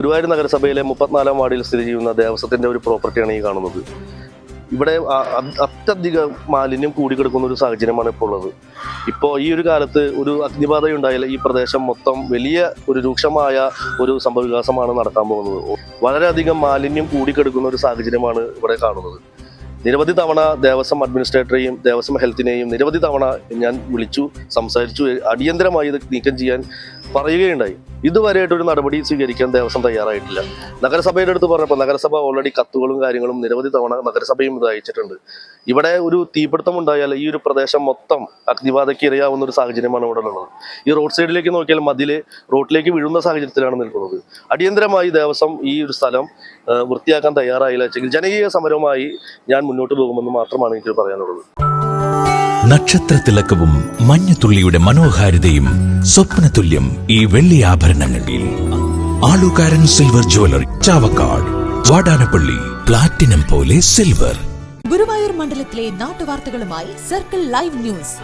ഗുരുവായൂർ നഗരസഭയിലെ 34-ാം വാർഡിൽ സ്ഥിതി ചെയ്യുന്ന ദേവസ്വത്തിന്റെ ഒരു പ്രോപ്പർട്ടിയാണ് ഈ കാണുന്നത്. ഇവിടെ അത്യധികം മാലിന്യം കൂടിക്കിടക്കുന്ന ഒരു സാഹചര്യമാണ് ഇപ്പോൾ ഉള്ളത്. ഇപ്പോൾ ഈ ഒരു കാലത്ത് ഒരു അഗ്നിബാധയുണ്ടായാൽ ഈ പ്രദേശം മൊത്തം വലിയ ഒരു രൂക്ഷമായ ഒരു സംഭവവികാസമാണ് നടക്കാൻ പോകുന്നത്. വളരെയധികം മാലിന്യം കൂടിക്കിടക്കുന്ന ഒരു സാഹചര്യമാണ് ഇവിടെ കാണുന്നത്. നിരവധി തവണ ദേവസ്വം അഡ്മിനിസ്ട്രേറ്ററെയും ദേവസ്വം ഹെൽത്തിനെയും നിരവധി തവണ ഞാൻ വിളിച്ചു സംസാരിച്ചു. അടിയന്തരമായി ഇത് നീക്കം ചെയ്യാൻ പറയുകയുണ്ടായി. ഇതുവരെയായിട്ടൊരു നടപടി സ്വീകരിക്കാൻ ദേവസ്വം തയ്യാറായിട്ടില്ല. നഗരസഭയുടെ അടുത്ത് പറഞ്ഞപ്പോൾ നഗരസഭ ഓൾറെഡി കത്തുകളും കാര്യങ്ങളും നിരവധി തവണ നഗരസഭയും ഇത് അയച്ചിട്ടുണ്ട്. ഇവിടെ ഒരു തീപിടുത്തം ഉണ്ടായാൽ ഈ ഒരു പ്രദേശം മൊത്തം അഗ്നിബാധയ്ക്ക് ഇരയാവുന്ന ഒരു സാഹചര്യമാണ് ഇവിടെ ഉള്ളത്. ഈ റോഡ് സൈഡിലേക്ക് നോക്കിയാൽ മതില് റോഡിലേക്ക് വീഴുന്ന സാഹചര്യത്തിലാണ് നിൽക്കുന്നത്. അടിയന്തരമായി ദേവസ്വം ഈ ഒരു സ്ഥലം വൃത്തിയാക്കാൻ തയ്യാറായില്ല വെച്ചെങ്കിൽ ജനകീയ സമരവുമായി ഞാൻ മുന്നോട്ട് പോകുമെന്ന് മാത്രമാണ് എനിക്ക് പറയാനുള്ളത്. നക്ഷത്രത്തിലക്കവും മഞ്ഞത്തുള്ളിയുടെ മനോഹാരിതയും സ്വപ്നതുല്യം ഈ വെള്ളി ആഭരണങ്ങളിൽ ആളുകാരൻ silver jewellery, Chavakkad, Vadanappally. Platinum പോലെ സിൽവർ. ഗുരുവായൂർ മണ്ഡലത്തിലെ നാട്ടുവാർത്തകളുമായി സർക്കിൾ ലൈവ് ന്യൂസ്.